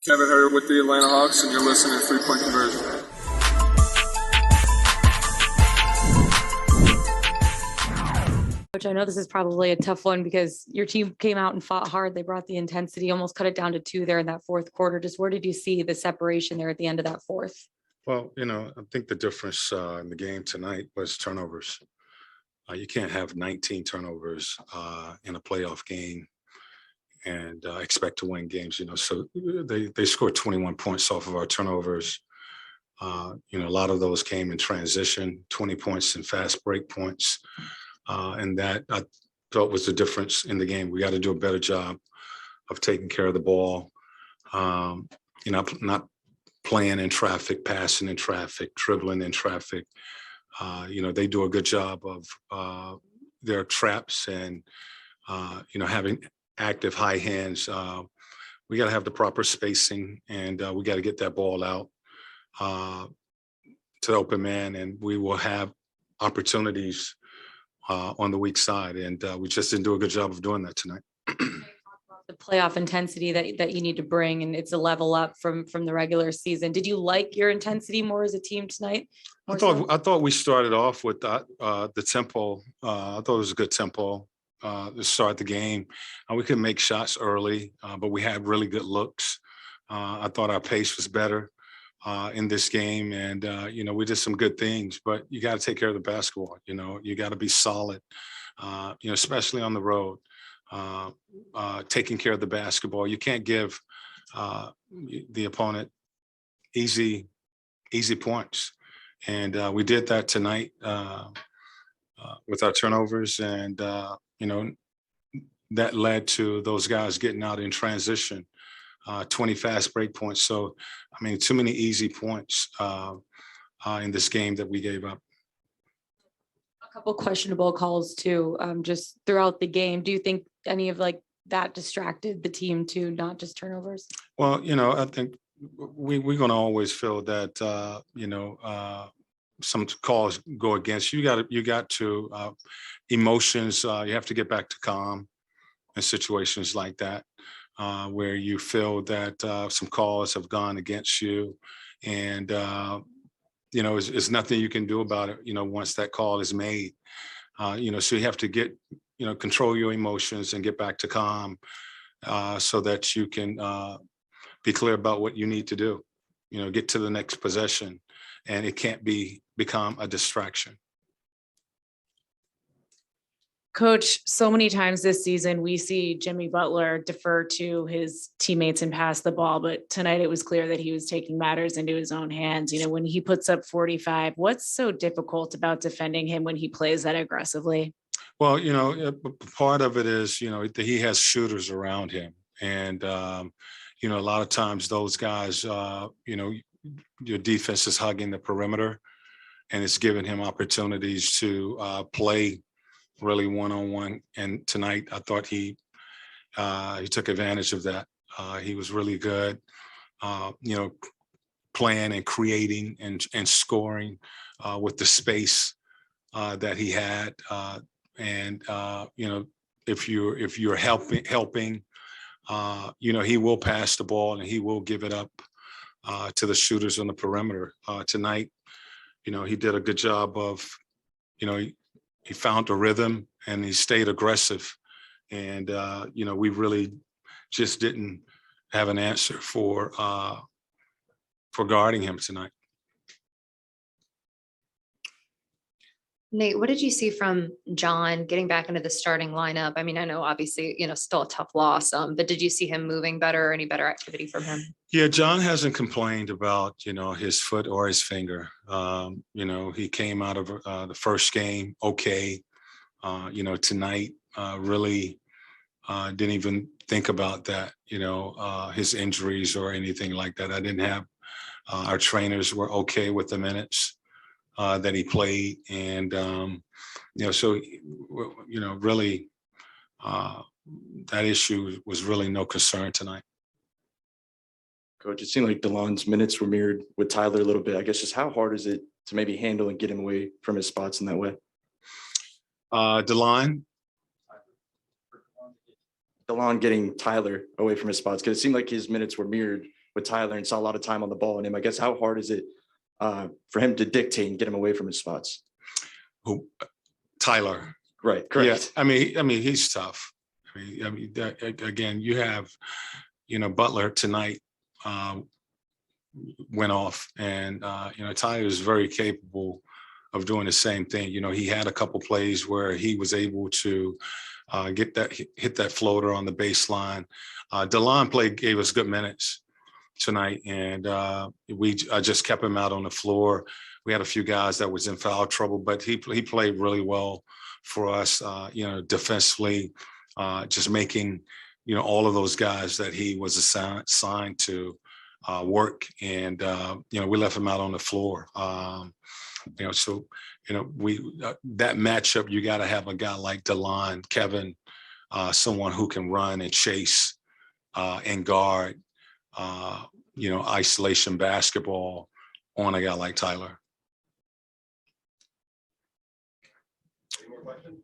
Kevin Hurd with the Atlanta Hawks, and you're listening to 3-Point Conversion. Which I know this is probably a tough one because your team came out and fought hard. They brought the intensity, almost cut it down to 2 there in that fourth quarter. Just where did you see the separation there at the end of that fourth? Well, I think the difference in the game tonight was turnovers. You can't have 19 turnovers in a playoff game and expect to win games. So they scored 21 points off of our turnovers. A lot of those came in transition, 20 points in fast break points. And that I felt was the difference in the game. We got to do a better job of taking care of the ball. Not playing in traffic, passing in traffic, dribbling in traffic. They do a good job of their traps and, having active high hands. We got to have the proper spacing, and we got to get that ball out to the open man, and we will have opportunities on the weak side. And we just didn't do a good job of doing that tonight. The playoff intensity that you need to bring, and it's a level up from the regular season. Did you like your intensity more as a team tonight? I thought we started off with the tempo. I thought it was a good tempo to start the game. We could make shots early, but we had really good looks. I thought our pace was better in this game, and we did some good things. But you got to take care of the basketball. You got to be solid, especially on the road. Taking care of the basketball. You can't give the opponent easy points. And we did that tonight with our turnovers. And, that led to those guys getting out in transition, 20 fast break points. So, too many easy points in this game that we gave up. A couple questionable calls too, just throughout the game. Do you think any of that distracted the team too, not just turnovers? Well, I think we're going to always feel that, some calls go against you. You got to emotions. You have to get back to calm in situations like that, where you feel that some calls have gone against you, and it's nothing you can do about it. Once that call is made, so you have to control your emotions and get back to calm, so that you can be clear about what you need to do. Get to the next possession, and it can't become a distraction. Coach, so many times this season, we see Jimmy Butler defer to his teammates and pass the ball, but tonight it was clear that he was taking matters into his own hands. When he puts up 45, what's so difficult about defending him when he plays that aggressively? Well, part of it is, that he has shooters around him. And, a lot of times those guys, your defense is hugging the perimeter, and it's giving him opportunities to play really one-on-one. And tonight I thought he took advantage of that. He was really good, playing and creating and scoring with the space that he had. If you're helping, he will pass the ball and he will give it up to the shooters on the perimeter. Tonight, he did a good job of, he found a rhythm and he stayed aggressive. And, we really just didn't have an answer for guarding him tonight. Nate, what did you see from John getting back into the starting lineup? I know obviously, still a tough loss, but did you see him moving better, any better activity from him? Yeah, John hasn't complained about, his foot or his finger. He came out of the first game okay. Tonight really didn't even think about that, his injuries or anything like that. I didn't have, our trainers were okay with the minutes that he played. And, so, really that issue was really no concern tonight. Coach, it seemed like DeLon's minutes were mirrored with Tyler a little bit. I guess just how hard is it to maybe handle and get him away from his spots in that way? DeLon getting Tyler away from his spots, because it seemed like his minutes were mirrored with Tyler and saw a lot of time on the ball in him. I guess how hard is it for him to dictate and get him away from his spots? Who, Tyler. Right. Yeah, Correct. I mean, he's tough. Again, you have, Butler tonight went off, and Tyler is very capable of doing the same thing. He had a couple plays where he was able to hit that floater on the baseline. DeLon gave us good minutes tonight, and I just kept him out on the floor. We had a few guys that was in foul trouble, but he played really well for us. Defensively, just making all of those guys that he was assigned to work, and we left him out on the floor. So that matchup, you got to have a guy like DeLon, Kevin, someone who can run and chase and guard, isolation basketball on a guy like Tyler. Any more questions?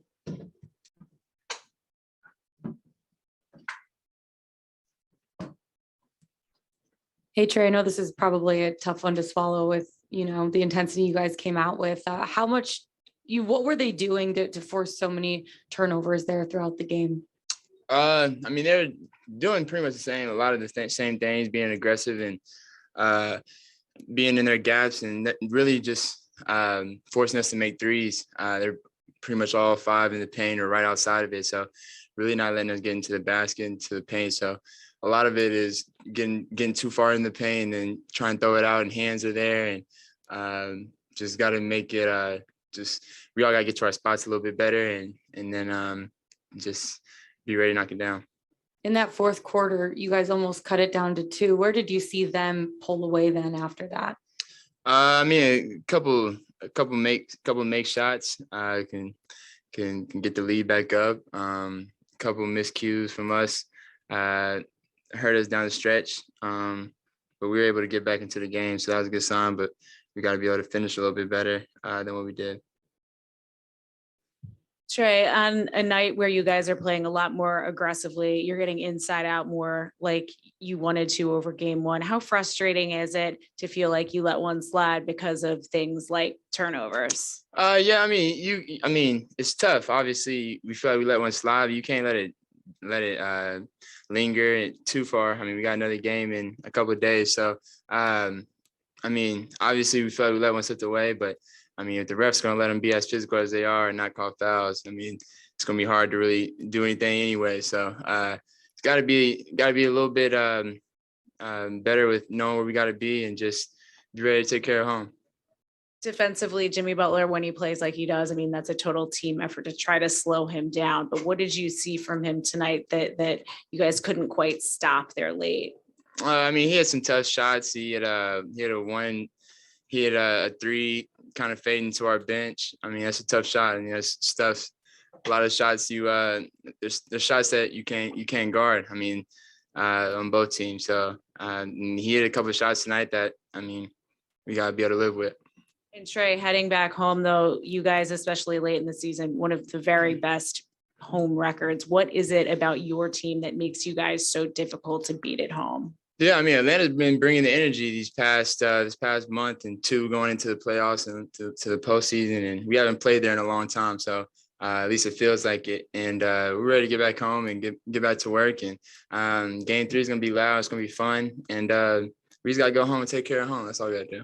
Hey, Trae, I know this is probably a tough one to swallow with, the intensity you guys came out with. What were they doing to force so many turnovers there throughout the game? I mean, they're doing pretty much a lot of the same things, being aggressive and being in their gaps, and really just forcing us to make threes. They're pretty much all 5 in the paint or right outside of it. So really not letting us get into the basket, into the paint. So a lot of it is getting too far in the paint and trying to throw it out, and hands are there, and just got to make it we all got to get to our spots a little bit better, and then just be ready to knock it down. In that fourth quarter, you guys almost cut it down to 2. Where did you see them pull away then after that? I mean, a couple make shots can get the lead back up. A couple miscues from us hurt us down the stretch, but we were able to get back into the game, so that was a good sign. But we got to be able to finish a little bit better than what we did. Trae, on a night where you guys are playing a lot more aggressively, you're getting inside out more like you wanted to over game 1. How frustrating is it to feel like you let one slide because of things like turnovers? Yeah, I mean, it's tough. Obviously, we feel like we let one slide. You can't let it linger too far. I mean, we got another game in a couple of days. So, I mean, obviously we feel like we let one slip away, but I mean, if the ref's going to let them be as physical as they are and not call fouls, I mean, it's going to be hard to really do anything anyway. So it's got to be a little bit better with knowing where we got to be and just be ready to take care of home. Defensively, Jimmy Butler, when he plays like he does, I mean, that's a total team effort to try to slow him down. But what did you see from him tonight that you guys couldn't quite stop there late? I mean, he had some tough shots. He had a 3 kind of fading to our bench. I mean, that's a tough shot. I mean, that's stuff. A lot of shots there's shots that you can't guard. I mean, on both teams. So he had a couple of shots tonight that, I mean, we gotta be able to live with. And Trae, heading back home though, you guys, especially late in the season, one of the very best home records. What is it about your team that makes you guys so difficult to beat at home? Yeah, I mean, Atlanta's been bringing the energy this past month and 2 going into the playoffs and to the postseason, and we haven't played there in a long time. So at least it feels like it, and we're ready to get back home and get back to work. And game 3 is gonna be loud. It's gonna be fun, and we just gotta go home and take care of home. That's all we gotta do.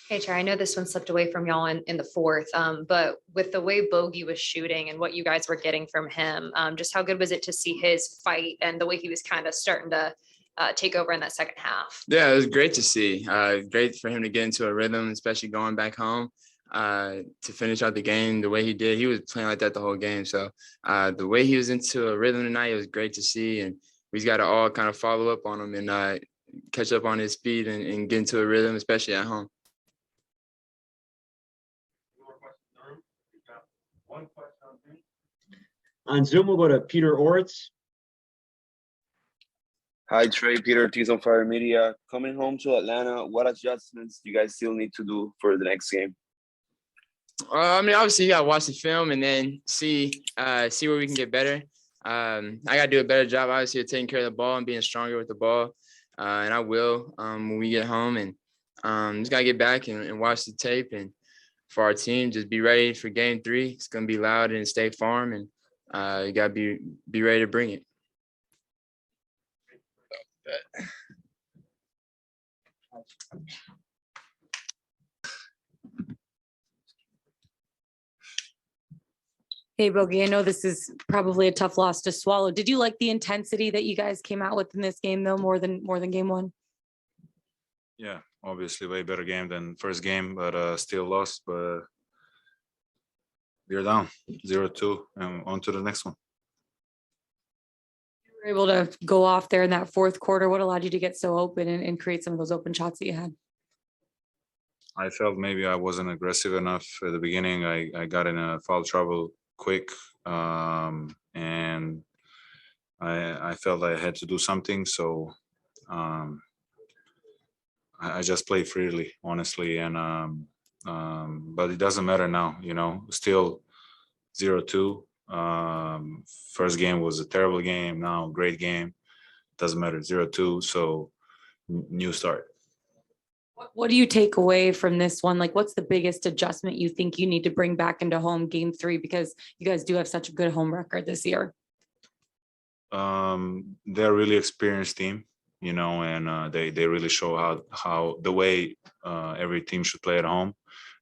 Hey, Trae, I know this one slipped away from y'all in the fourth, but with the way Bogey was shooting and what you guys were getting from him, just how good was it to see his fight and the way he was kind of starting to take over in that second half? Yeah, it was great to see. Great for him to get into a rhythm, especially going back home to finish out the game the way he did. He was playing like that the whole game. So the way he was into a rhythm tonight, it was great to see. And we got to all kind of follow up on him and catch up on his speed and get into a rhythm, especially at home. On Zoom, we'll go to Peter Oritz. Hi, Trae, Peter, T's on Fire Media. Coming home to Atlanta, what adjustments do you guys still need to do for the next game? I mean, obviously, you got to watch the film and then see where we can get better. I got to do a better job, obviously, of taking care of the ball and being stronger with the ball. and I will when we get home. And just gotta get back and watch the tape. And for our team, just be ready for Game 3. It's gonna be loud in State Farm, and you gotta be ready to bring it. Hey, Bogey, I know this is probably a tough loss to swallow. Did you like the intensity that you guys came out with in this game, though, more than Game 1? Yeah, obviously way better game than first game, but still lost. But we're down 0-2 and on to the next one. You were able to go off there in that fourth quarter. What allowed you to get so open and create some of those open shots that you had? I felt maybe I wasn't aggressive enough at the beginning. I got in a foul trouble quick, and I felt I had to do something. So I just play freely, honestly, and but it doesn't matter now. Still 0-2. First game was a terrible game. Now great game. Doesn't matter. 0-2. So new start. What do you take away from this one? Like, what's the biggest adjustment you think you need to bring back into home Game 3? Because you guys do have such a good home record this year. They're a really experienced team, and they really show how the way every team should play at home.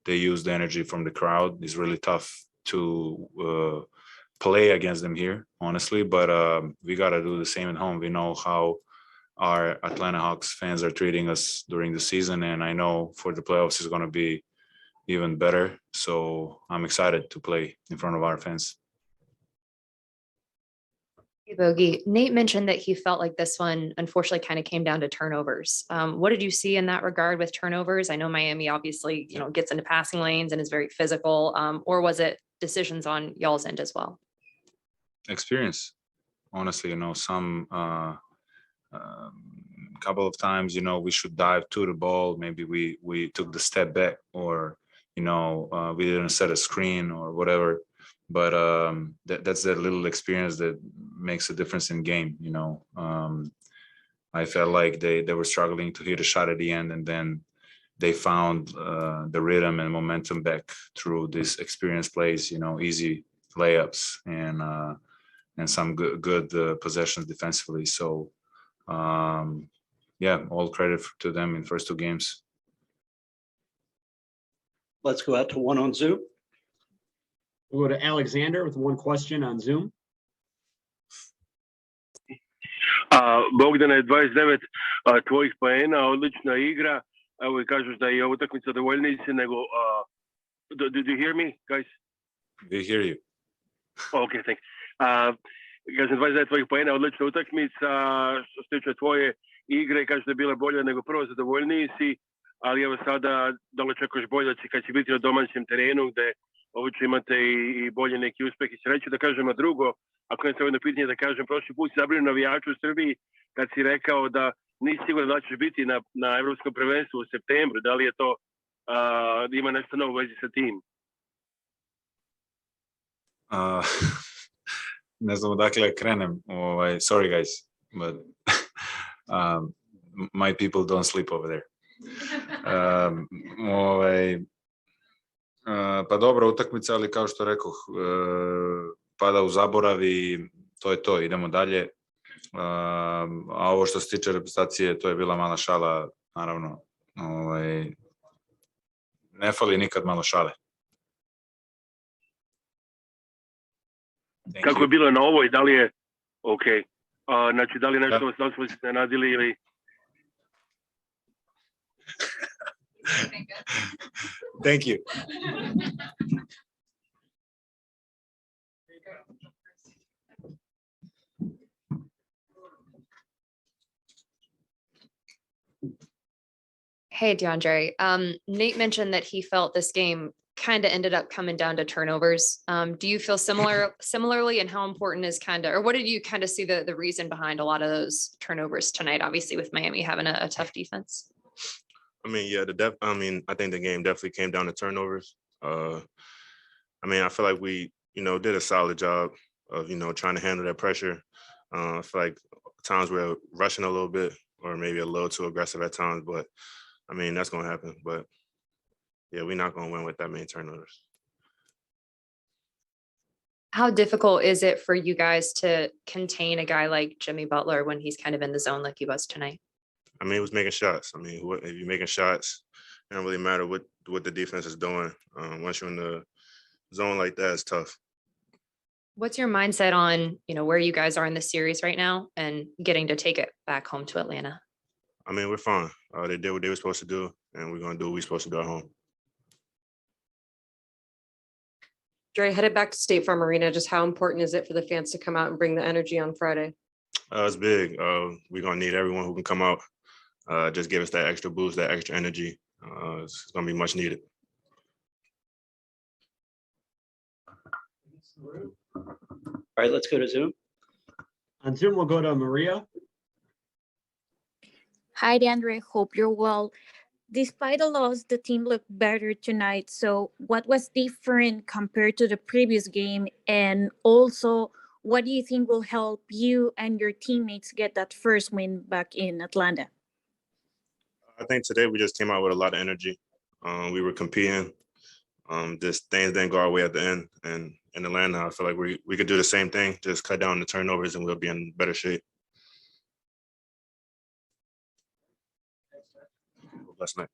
They use the energy from the crowd. It's really tough to play against them here, honestly, but we got to do the same at home. We know how our Atlanta Hawks fans are treating us during the season, and I know for the playoffs it's going to be even better. So I'm excited to play in front of our fans. Hey, Bogey, Nate mentioned that he felt like this one unfortunately kind of came down to turnovers. What did you see in that regard with turnovers? I know Miami obviously, gets into passing lanes and is very physical, or was it decisions on y'all's end as well? Experience, honestly, some couple of times, we should dive to the ball. Maybe we took the step back, or we didn't set a screen or whatever. But that's that little experience that makes a difference in game. I felt like they were struggling to hit a shot at the end, and then they found the rhythm and momentum back through this experience plays. Easy layups and some good possessions defensively. So yeah, all credit to them in first two games. Let's go out to one on Zoom. We'll go to Alexander with one question on Zoom. Bogdana je 29 tvojih poena, odlična igra. Evo i kažeš da je utakmica dovoljniji si nego... Do you hear me, guys? We hear you. Okay, thanks. Kažem 29 tvojih poena, odlična utakmica. Što se tiče tvoje igre, kažeš da je bila bolja nego prvo, zadovoljniji si. Ali evo sada, da li očekuješ bolje kad će biti na domaćem terenu, gde obično imate i bolje neki uspeh i sreću, da kažem, a drugo, ako je jedno pitanje da kažem, prošli put si zabrinio navijaču u Srbiji kad si rekao da nisi siguran da ćeš biti na evropskom prvenstvu u septembru, da li je to, ima nešto novo u vezi sa tim? Ne znam odakle krenem. Sorry guys, but my people don't sleep over there. Pa dobra utakmica, ali kao što rekoh, pada u zaborav i to je to, idemo dalje. A ovo što se tiče reprezentacije, to je bila mala šala, naravno. Ne fali nikad malo šale. Kako je bilo na ovoj, da li je, znači da li je nešto da smo se iznenadili ili... Thank you. Hey, DeAndre. Nate mentioned that he felt this game kind of ended up coming down to turnovers. Do you feel similarly, and how important is or what did you kind of see the reason behind a lot of those turnovers tonight, obviously with Miami having a tough defense? I mean, yeah, I think the game definitely came down to turnovers. I feel like we, did a solid job of, trying to handle that pressure. I feel like times we're rushing a little bit, or maybe a little too aggressive at times. But I mean, that's going to happen. But yeah, we're not going to win with that many turnovers. How difficult is it for you guys to contain a guy like Jimmy Butler when he's kind of in the zone like he was tonight? I mean, he was making shots. I mean, if you're making shots, it don't really matter what the defense is doing. Once you're in the zone like that, it's tough. What's your mindset on, where you guys are in the series right now and getting to take it back home to Atlanta? I mean, we're fine. They did what they were supposed to do, and we're going to do what we're supposed to do at home. Dre, headed back to State Farm Arena, just how important is it for the fans to come out and bring the energy on Friday? It's big. We're going to need everyone who can come out. Just give us that extra boost, that extra energy. It's going to be much needed. All right, let's go to Zoom. On Zoom, we'll go to Maria. Hi, DeAndre. Hope you're well. Despite the loss, the team looked better tonight. So what was different compared to the previous game? And also, what do you think will help you and your teammates get that first win back in Atlanta? I think today we just came out with a lot of energy. We were competing. Just things didn't go our way at the end. And in Atlanta, I feel like we could do the same thing, just cut down the turnovers and we'll be in better shape. Last night.